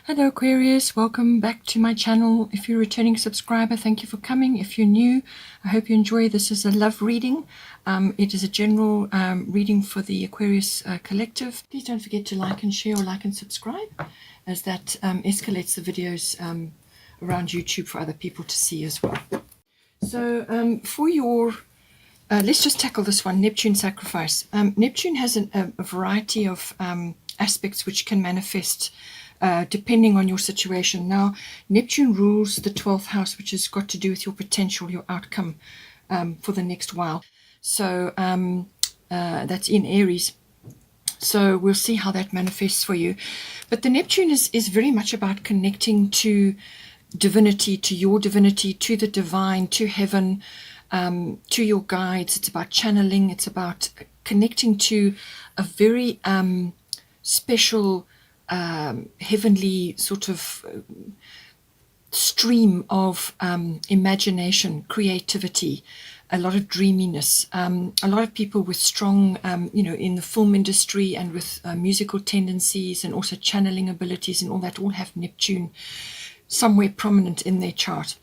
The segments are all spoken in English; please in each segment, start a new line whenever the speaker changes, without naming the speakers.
Hello Aquarius, welcome back to my channel. If you're a returning subscriber, thank you for coming. If you're new, I hope you enjoy. This is a love reading. It is a general reading for the Aquarius collective. Please don't forget to like and share, or like and subscribe, as that escalates the videos around YouTube for other people to see as well. So for your let's just tackle this one, Neptune sacrifice. Neptune has a variety of aspects which can manifest depending on your situation. Now, Neptune rules the 12th house, which has got to do with your potential, your outcome for the next while. So that's in Aries. So we'll see how that manifests for you. But the Neptune is very much about connecting to divinity, to your divinity, to the divine, to heaven, to your guides. It's about channeling. It's about connecting to a very special heavenly sort of stream of imagination, creativity, a lot of dreaminess. A lot of people with strong, in the film industry and with musical tendencies and also channeling abilities and all that all have Neptune somewhere prominent in their chart.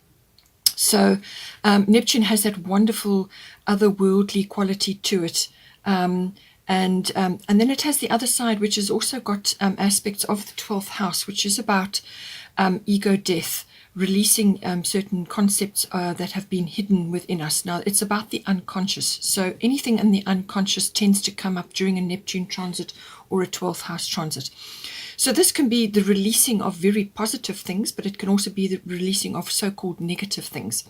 So Neptune has that wonderful otherworldly quality to it. And then it has the other side, which has also got aspects of the 12th house, which is about ego death, releasing certain concepts that have been hidden within us. Now, it's about the unconscious. So anything in the unconscious tends to come up during a Neptune transit or a 12th house transit. So this can be the releasing of very positive things, but it can also be the releasing of so-called negative things.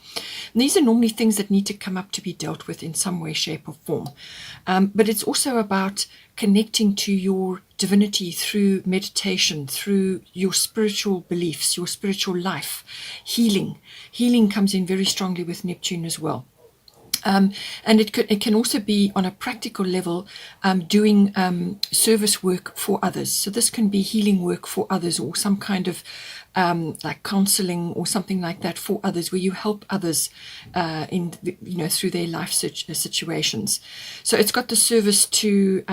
And these are normally things that need to come up to be dealt with in some way, shape, or form. But it's also about connecting to your divinity through meditation, through your spiritual beliefs, your spiritual life, healing. Healing comes in very strongly with Neptune as well. And it can also be on a practical level doing service work for others. So this can be healing work for others, or some kind of like counseling or something like that for others, where you help others in through their life situations. So it's got the service to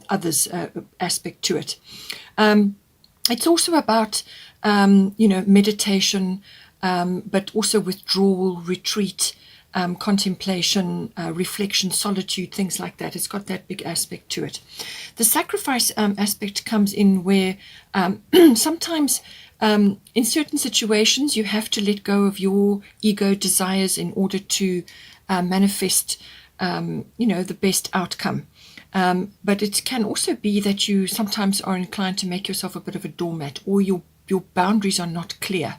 others aspect to it. It's also about meditation, but also withdrawal, retreat, contemplation, reflection, solitude, things like that. It's got that big aspect to it. The sacrifice aspect comes in where sometimes in certain situations you have to let go of your ego desires in order to manifest the best outcome. But it can also be that you sometimes are inclined to make yourself a bit of a doormat, or your boundaries are not clear.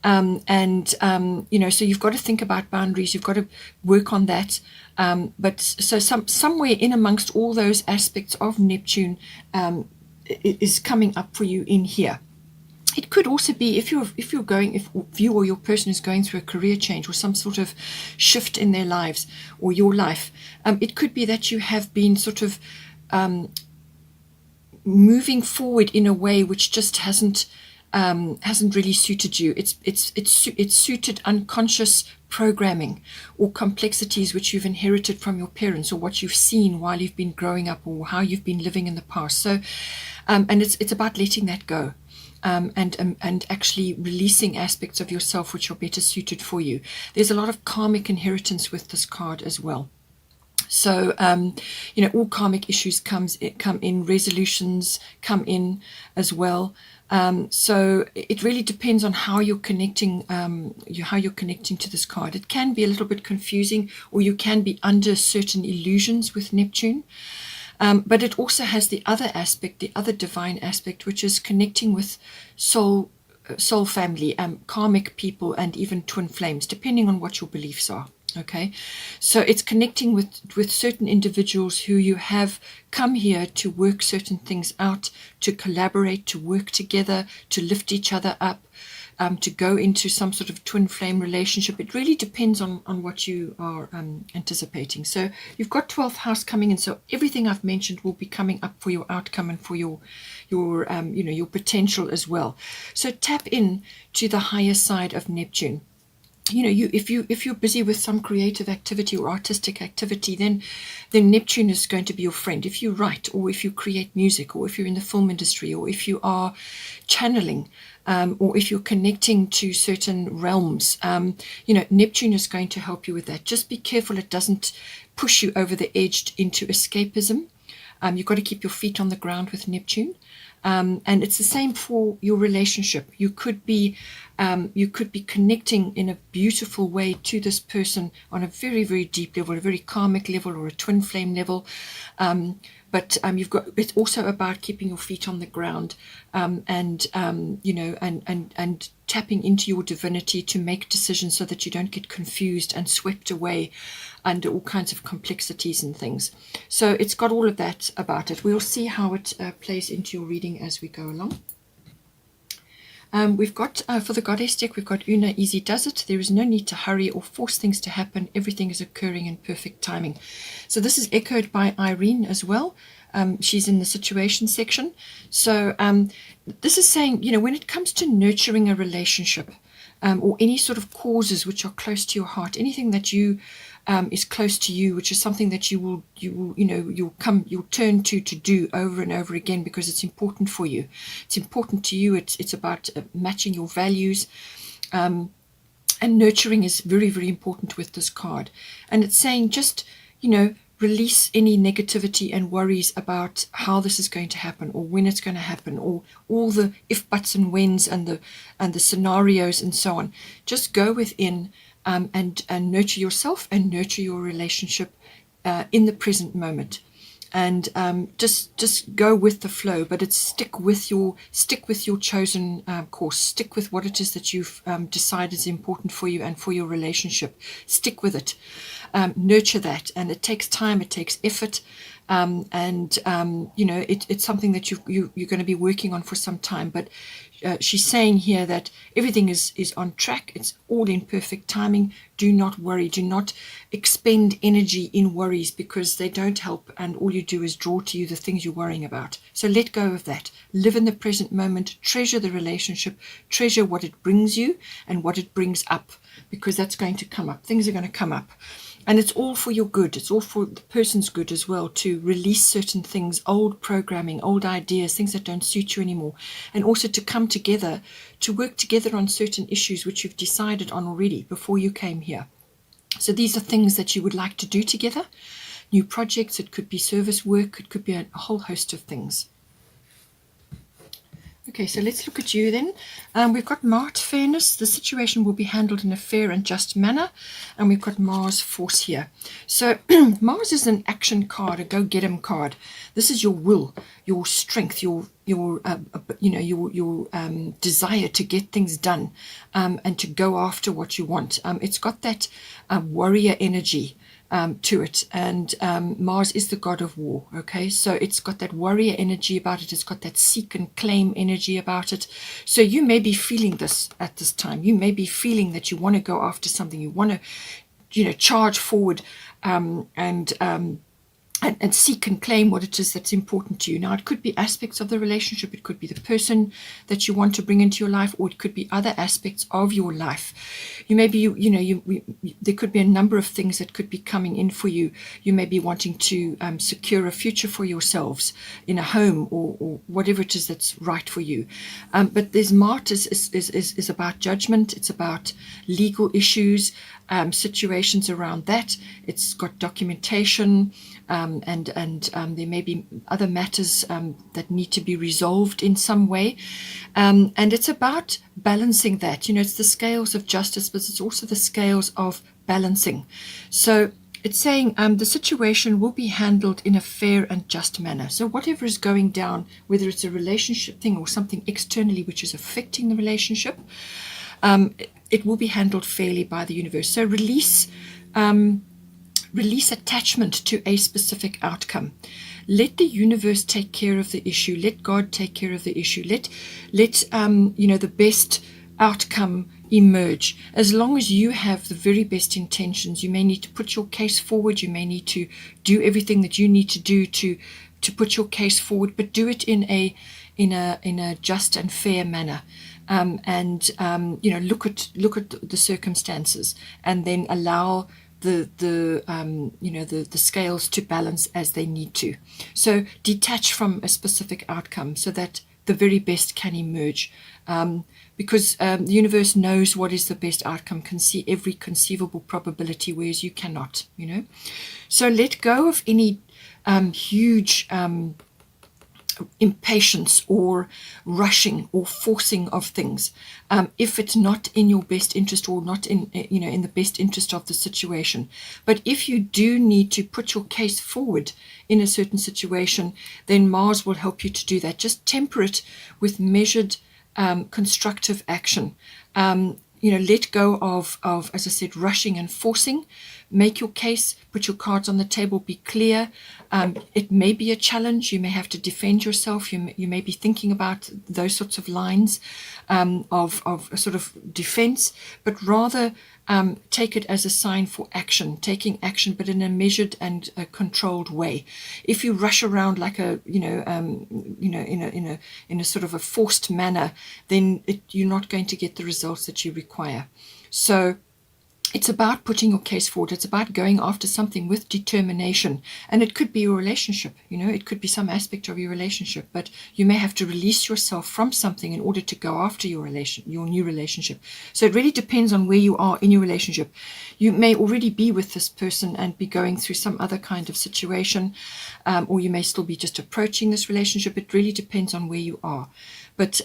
So you've got to think about boundaries. You've got to work on that. But so somewhere in amongst all those aspects of Neptune is coming up for you in here. It could also be if you or your person is going through a career change or some sort of shift in their lives or your life. It could be that you have been sort of moving forward in a way which just hasn't really suited you. It's suited unconscious programming or complexities which you've inherited from your parents, or what you've seen while you've been growing up, or how you've been living in the past. So, and it's about letting that go. And actually releasing aspects of yourself which are better suited for you. There's a lot of karmic inheritance with this card as well. So, all karmic issues come in, resolutions come in as well. So it really depends on how you're connecting, to this card. It can be a little bit confusing, or you can be under certain illusions with Neptune. But it also has the other aspect, the other divine aspect, which is connecting with soul family, karmic people, and even twin flames, depending on what your beliefs are. Okay, so it's connecting with certain individuals who you have come here to work certain things out, to collaborate, to work together, to lift each other up, to go into some sort of twin flame relationship. It really depends on what you are anticipating. So you've got 12th house coming in, so everything I've mentioned will be coming up for your outcome and for your potential as well. So tap in to the higher side of Neptune. if you're busy with some creative activity or artistic activity, then Neptune is going to be your friend. If you write, or if you create music, or if you're in the film industry, or if you are channeling, or if you're connecting to certain realms, Neptune is going to help you with that. Just be careful it doesn't push you over the edge into escapism. You've got to keep your feet on the ground with Neptune. And it's the same for your relationship. You could be connecting in a beautiful way to this person on a very, very deep level, a very karmic level, or a twin flame level. But it's also about keeping your feet on the ground, and tapping into your divinity to make decisions so that you don't get confused and swept away under all kinds of complexities and things. So it's got all of that about it. We'll see how it plays into your reading as we go along. We've got, for the Goddess deck, we've got Una, easy does it. There is no need to hurry or force things to happen. Everything is occurring in perfect timing. So this is echoed by Irene as well. She's in the situation section. So this is saying, when it comes to nurturing a relationship, or any sort of causes which are close to your heart, anything that you is close to you, which is something that you'll turn to do over and over again because it's important for you. It's important to you. It's about matching your values, and nurturing is very, very important with this card. And it's saying just release any negativity and worries about how this is going to happen, or when it's going to happen, or all the if, buts, and whens, and the scenarios and so on. Just go within, and nurture yourself and nurture your relationship in the present moment, and just go with the flow. But it's stick with your chosen course. Stick with what it is that you've decided is important for you and for your relationship. Stick with it. Nurture that, and it takes time, it takes effort, it's something that you're going to be working on for some time. But she's saying here that everything is on track. It's all in perfect timing. Do not worry. Do not expend energy in worries, because they don't help, and all you do is draw to you the things you're worrying about. So let go of that. Live in the present moment. Treasure the relationship. Treasure what it brings you and what it brings up, because that's going to come up. Things are going to come up. And it's all for your good. It's all for the person's good as well, to release certain things, old programming, old ideas, things that don't suit you anymore. And also to come together, to work together on certain issues which you've decided on already before you came here. So these are things that you would like to do together. New projects, it could be service work, it could be a whole host of things. Okay, so let's look at you then. We've got Mars fairness. The situation will be handled in a fair and just manner. And we've got Mars force here. So Mars is an action card, a go-get-em card. This is your will, your strength, your desire to get things done, and to go after what you want. It's got that warrior energy to it, and Mars is the god of war. Okay, so it's got that warrior energy about it. It's got that seek and claim energy about it. So you may be feeling this at this time. You may be feeling that you want to go after something. You want to charge forward, and seek and claim what it is that's important to you. Now, it could be aspects of the relationship, it could be the person that you want to bring into your life, or it could be other aspects of your life. You may be, there could be a number of things that could be coming in for you. You may be wanting to secure a future for yourselves in a home, or whatever it is that's right for you. But there's Mars is about judgment. It's about legal issues, situations around that. It's got documentation, and there may be other matters that need to be resolved in some way, and it's about balancing that. It's the scales of justice, but it's also the scales of balancing. So it's saying the situation will be handled in a fair and just manner. So whatever is going down, whether it's a relationship thing or something externally which is affecting the relationship, it will be handled fairly by the universe. So release attachment to a specific outcome. Let the universe take care of the issue. Let God take care of the issue. Let the best outcome emerge. As long as you have the very best intentions, you may need to put your case forward. You may need to do everything that you need to do to put your case forward, but do it in in a just and fair manner, and look at the circumstances, and then allow the scales to balance as they need to. So detach from a specific outcome so that the very best can emerge, because the universe knows what is the best outcome, can see every conceivable probability, whereas you cannot. So let go of any huge impatience or rushing or forcing of things, if it's not in your best interest, or not in the best interest of the situation. But if you do need to put your case forward in a certain situation, then Mars will help you to do that. Just temper it with measured constructive action. Let go of, as I said, rushing and forcing. Make your case, put your cards on the table, be clear. It may be a challenge. You may have to defend yourself. You may be thinking about those sorts of lines of a sort of defense, but rather take it as a sign for action, taking action, but in a measured and a controlled way. If you rush around like in a sort of a forced manner, then you're not going to get the results that you require. So it's about putting your case forward. It's about going after something with determination. And it could be your relationship, it could be some aspect of your relationship, but you may have to release yourself from something in order to go after your new relationship. So it really depends on where you are in your relationship. You may already be with this person and be going through some other kind of situation, or you may still be just approaching this relationship. It really depends on where you are. But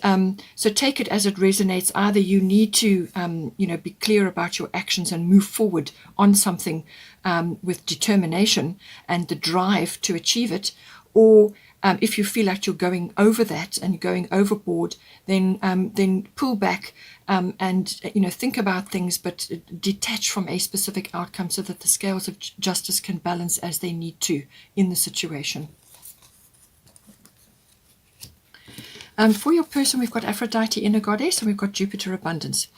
so take it as it resonates. Either you need to, be clear about your actions and move forward on something with determination and the drive to achieve it, or if you feel like you're going over that and going overboard, then pull back and think about things, but detach from a specific outcome so that the scales of justice can balance as they need to in the situation. For your person, we've got Aphrodite, inner goddess, and we've got Jupiter, abundance.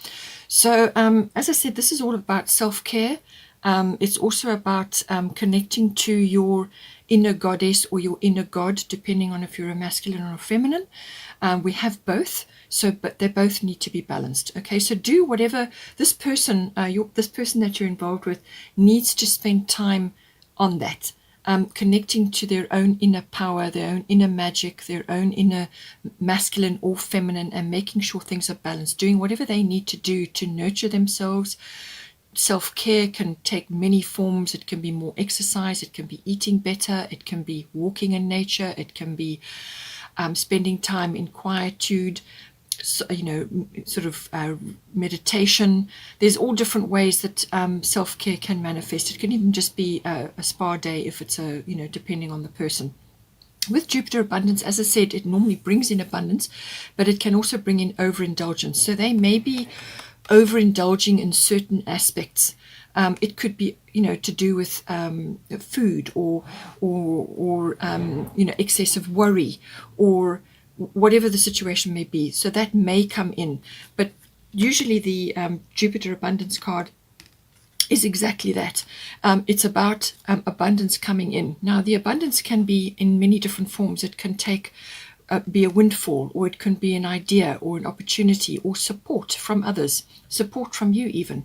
So, as I said, this is all about self-care. It's also about connecting to your inner goddess or your inner god, depending on if you're a masculine or a feminine. We have both, but they both need to be balanced. Okay, so do whatever this person that you're involved with needs to spend time on that. Connecting to their own inner power, their own inner magic, their own inner masculine or feminine, and making sure things are balanced, doing whatever they need to do to nurture themselves. Self-care can take many forms. It can be more exercise, it can be eating better, it can be walking in nature, it can be spending time in quietude, meditation. There's all different ways that self-care can manifest. It can even just be a spa day if it's depending on the person. With Jupiter abundance, as I said, it normally brings in abundance, but it can also bring in overindulgence. So they may be overindulging in certain aspects. It could be, to do with food or excessive worry, or whatever the situation may be. So that may come in, but usually the Jupiter abundance card is exactly that. It's about abundance coming in. Now, the abundance can be in many different forms. It can be a windfall, or it can be an idea or an opportunity, or support from others, support from you even.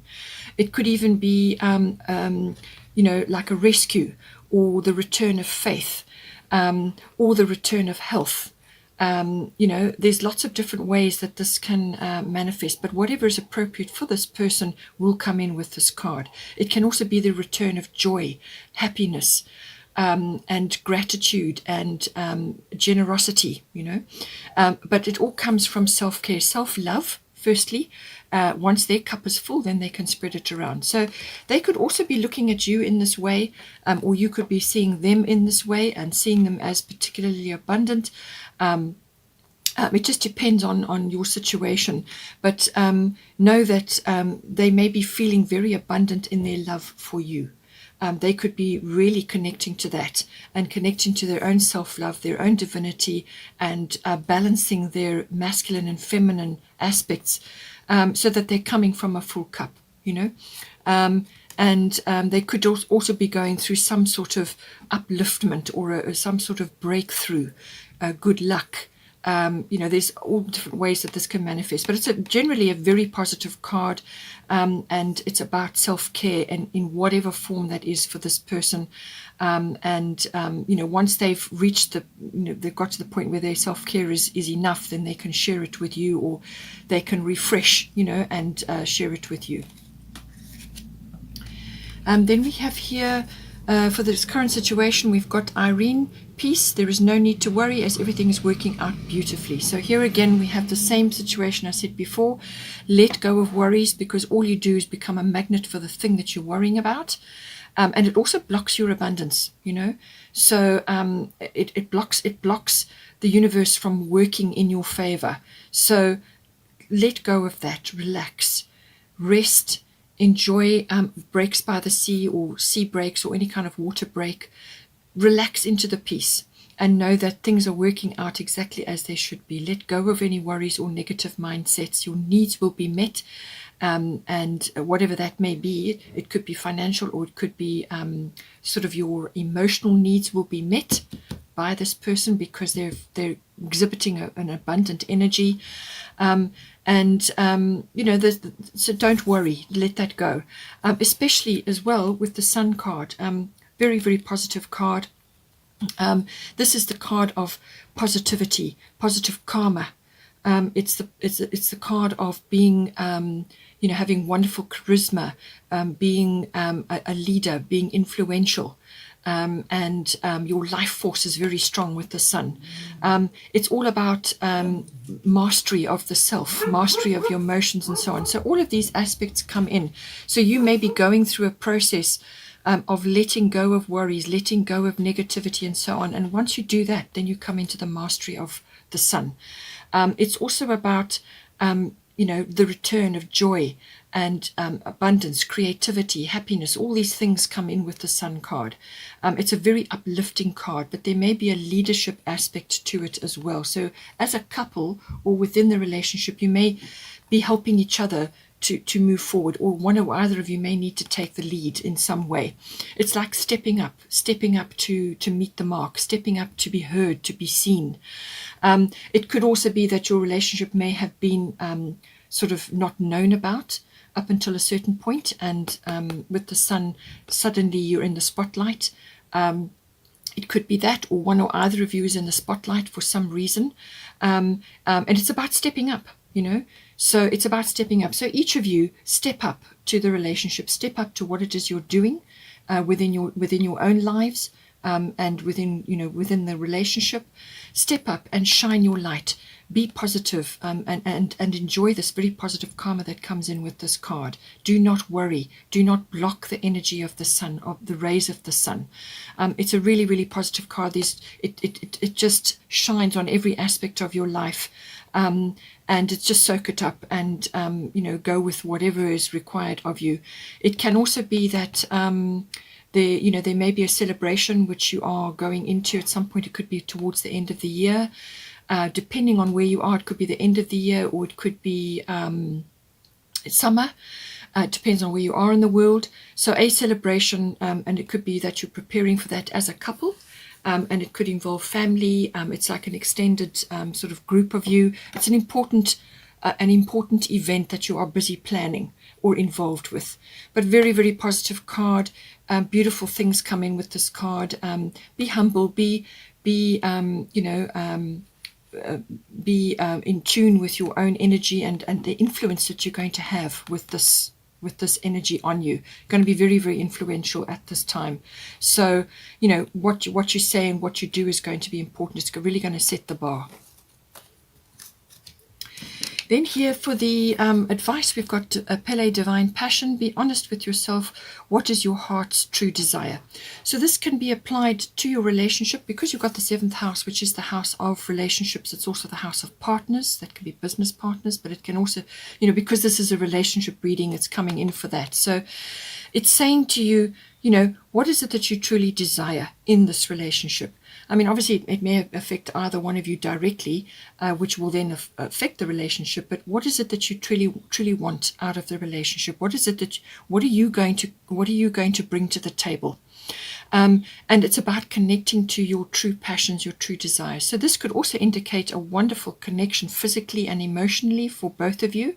It could even be like a rescue, or the return of faith, or the return of health. There's lots of different ways that this can manifest, but whatever is appropriate for this person will come in with this card. It can also be the return of joy, happiness, and gratitude and generosity, but it all comes from self-care, self-love. Firstly, once their cup is full, then they can spread it around. So they could also be looking at you in this way, or you could be seeing them in this way and seeing them as particularly abundant. It just depends on your situation, but know that they may be feeling very abundant in their love for you. They could be really connecting to that and connecting to their own self-love, their own divinity, and balancing their masculine and feminine aspects, so that they're coming from a full cup, and they could also be going through some sort of upliftment, or some sort of breakthrough, good luck, there's all different ways that this can manifest, but it's generally a very positive card, and it's about self-care and in whatever form that is for this person. Once they've reached they've got to the point where their self-care is enough, then they can share it with you, or they can refresh, and share it with you. Then we have here, for this current situation, we've got Irene, peace. There is no need to worry as everything is working out beautifully. So here again, we have the same situation I said before. Let go of worries, because all you do is become a magnet for the thing that you're worrying about. And it also blocks your abundance, So it blocks the universe from working in your favor. So let go of that. Relax. Rest. Enjoy breaks by the sea, or sea breaks, or any kind of water break. Relax into the peace and know that things are working out exactly as they should be. Let go of any worries or negative mindsets. Your needs will be met, and whatever that may be, it could be financial, or it could be sort of your emotional needs will be met by this person, because they're exhibiting an abundant energy. So don't worry, let that go. Especially as well with the Sun card, very, very positive card. This is the card of positivity, positive karma. It's the card of being, having wonderful charisma, being a leader, being influential. And your life force is very strong with the Sun. It's all about mastery of the self, mastery of your emotions, and so on. So all of these aspects come in. So you may be going through a process of letting go of worries, letting go of negativity, and so on. And once you do that, then you come into the mastery of the Sun. It's also about the return of joy and abundance, creativity, happiness. All these things come in with the Sun card. It's a very uplifting card, but there may be a leadership aspect to it as well. So as a couple or within the relationship, you may be helping each other to move forward, or one or either of you may need to take the lead in some way. It's like stepping up to meet the mark, stepping up to be heard, to be seen. It could also be that your relationship may have been sort of not known about up until a certain point, and with the Sun, suddenly you're in the spotlight. It could be that, or one or either of you is in the spotlight for some reason. And it's about stepping up, So it's about stepping up. So each of you step up to the relationship, step up to what it is you're doing within your own lives, and within the relationship. Step up and shine your light. Be positive, and enjoy this very positive karma that comes in with this card. Do not worry. Do not block the energy of the Sun, of the rays of the Sun. It's a really, really positive card. It just shines on every aspect of your life. And it's just soak it up and, go with whatever is required of you. It can also be that there may be a celebration which you are going into at some point. It could be towards the end of the year. Depending on where you are, it could be the end of the year, or it could be summer. It depends on where you are in the world. So a celebration, and it could be that you're preparing for that as a couple. And it could involve family. It's like an extended sort of group of you. It's an important event that you are busy planning or involved with. But very, very positive card. Beautiful things come in with this card. Be humble. Be in tune with your own energy and the influence that you're going to have with this energy on you. Going to be very, very influential at this time. So, what you say and what you do is going to be important. It's really going to set the bar. Then here for the advice, we've got Pele Divine Passion. Be honest with yourself. What is your heart's true desire? So this can be applied to your relationship, because you've got the 7th house, which is the house of relationships. It's also the house of partners. That can be business partners, but it can also, because this is a relationship reading, it's coming in for that. So it's saying to you, what is it that you truly desire in this relationship? I mean, obviously it may affect either one of you directly, which will then affect the relationship. But what is it that you truly want out of the relationship? What is it that what are you going to bring to the table? And it's about connecting to your true passions, your true desires. So this could also indicate a wonderful connection physically and emotionally for both of you.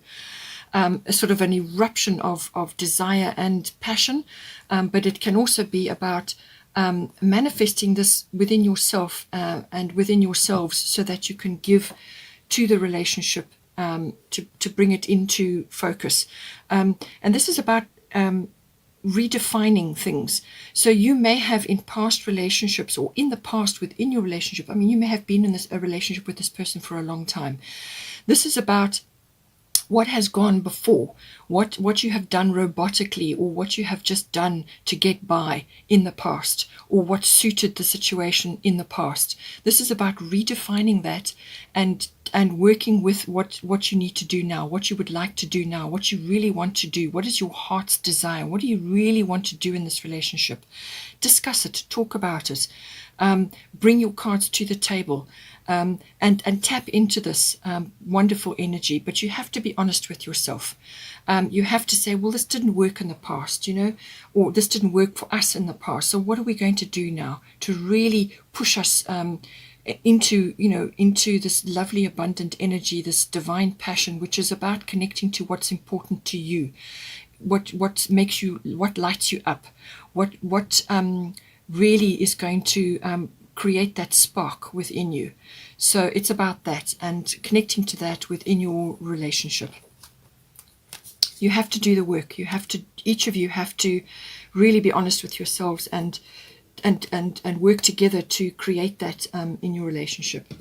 A sort of an eruption of desire and passion, but it can also be about manifesting this within yourself and within yourselves, so that you can give to the relationship, to bring it into focus. And this is about redefining things. So you may have in past relationships, or in the past within your relationship, I mean, you may have been in a relationship with this person for a long time. This is about what has gone before, what you have done robotically, or what you have just done to get by in the past, or what suited the situation in the past. This is about redefining that and working with what you need to do now, what you would like to do now, what you really want to do, what is your heart's desire, what do you really want to do in this relationship. Discuss it, talk about it, bring your cards to the table. And tap into this wonderful energy. But you have to be honest with yourself. You have to say, well, this didn't work in the past, or this didn't work for us in the past. So what are we going to do now to really push us into this lovely, abundant energy, this divine passion, which is about connecting to what's important to you, what makes you, what lights you up, what really is going to create that spark within you. So it's about that and connecting to that within your relationship. You have to do the work. Each of you have to really be honest with yourselves and work together to create that in your relationship.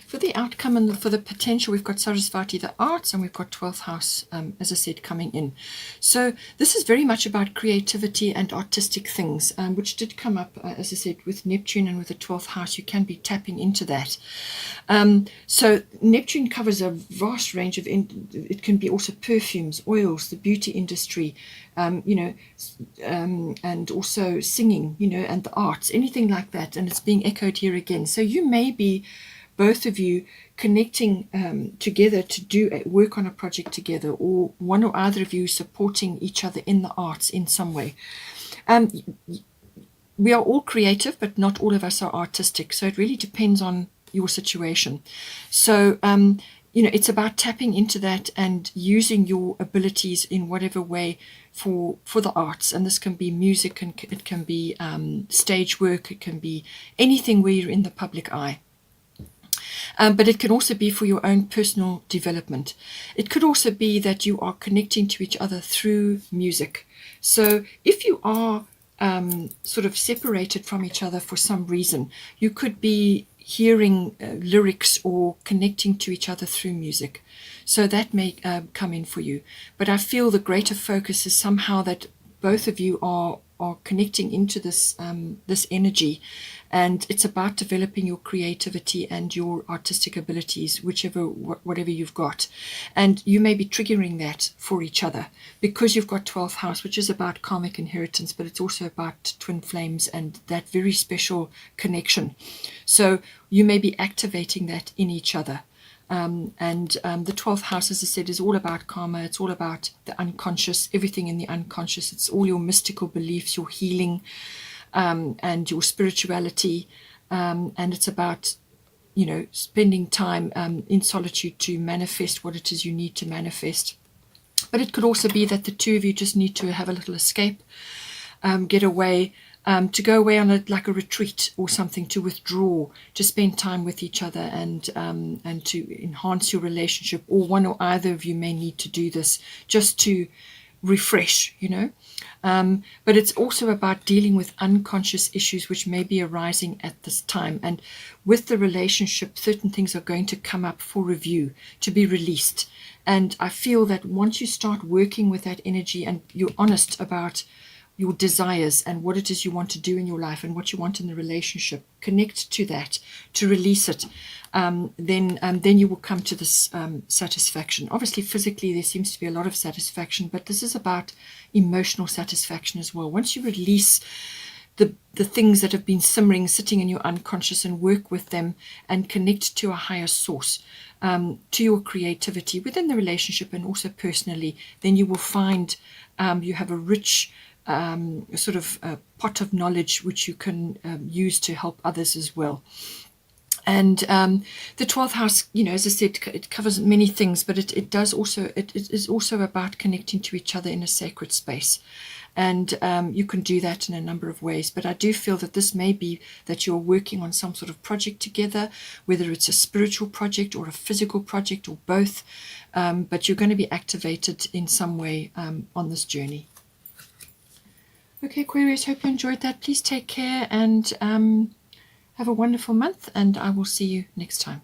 For the outcome and for the potential, we've got Sarasvati, the arts, and we've got 12th house, as I said, coming in. So this is very much about creativity and artistic things, which did come up, as I said, with Neptune and with the 12th house. You can be tapping into that. So Neptune covers a vast range of, it can be also perfumes, oils, the beauty industry, and also singing, and the arts, anything like that. And it's being echoed here again. So you may be, both of you, connecting together to work on a project together, or one or either of you supporting each other in the arts in some way. We are all creative, but not all of us are artistic. So it really depends on your situation. So, it's about tapping into that and using your abilities in whatever way for the arts. And this can be music, and it can be stage work, it can be anything where you're in the public eye. But it can also be for your own personal development. It could also be that you are connecting to each other through music. So if you are sort of separated from each other for some reason, you could be hearing lyrics or connecting to each other through music. So that may come in for you. But I feel the greater focus is somehow that both of you are connecting into this energy, and it's about developing your creativity and your artistic abilities, whatever you've got. And you may be triggering that for each other because you've got 12th house, which is about karmic inheritance, but it's also about twin flames and that very special connection. So you may be activating that in each other. The 12th house, as I said, is all about karma. It's all about the unconscious, everything in the unconscious. It's all your mystical beliefs, your healing, and your spirituality. And it's about, spending time in solitude to manifest what it is you need to manifest. But it could also be that the two of you just need to have a little escape, get away, to go away on a retreat or something, to withdraw, to spend time with each other and to enhance your relationship, or one or either of you may need to do this just to refresh, but it's also about dealing with unconscious issues which may be arising at this time. And with the relationship, certain things are going to come up for review, to be released. And I feel that once you start working with that energy and you're honest about your desires and what it is you want to do in your life and what you want in the relationship, connect to that, to release it, then you will come to this satisfaction. Obviously, physically, there seems to be a lot of satisfaction, but this is about emotional satisfaction as well. Once you release the things that have been simmering, sitting in your unconscious, and work with them and connect to a higher source, to your creativity within the relationship and also personally, then you will find you have a rich sort of pot of knowledge which you can use to help others as well. And the 12th house, as I said, it covers many things, but it is also about connecting to each other in a sacred space. And you can do that in a number of ways. But I do feel that this may be that you're working on some sort of project together, whether it's a spiritual project or a physical project or both. But you're going to be activated in some way on this journey. Okay, Aquarius, hope you enjoyed that. Please take care and have a wonderful month, and I will see you next time.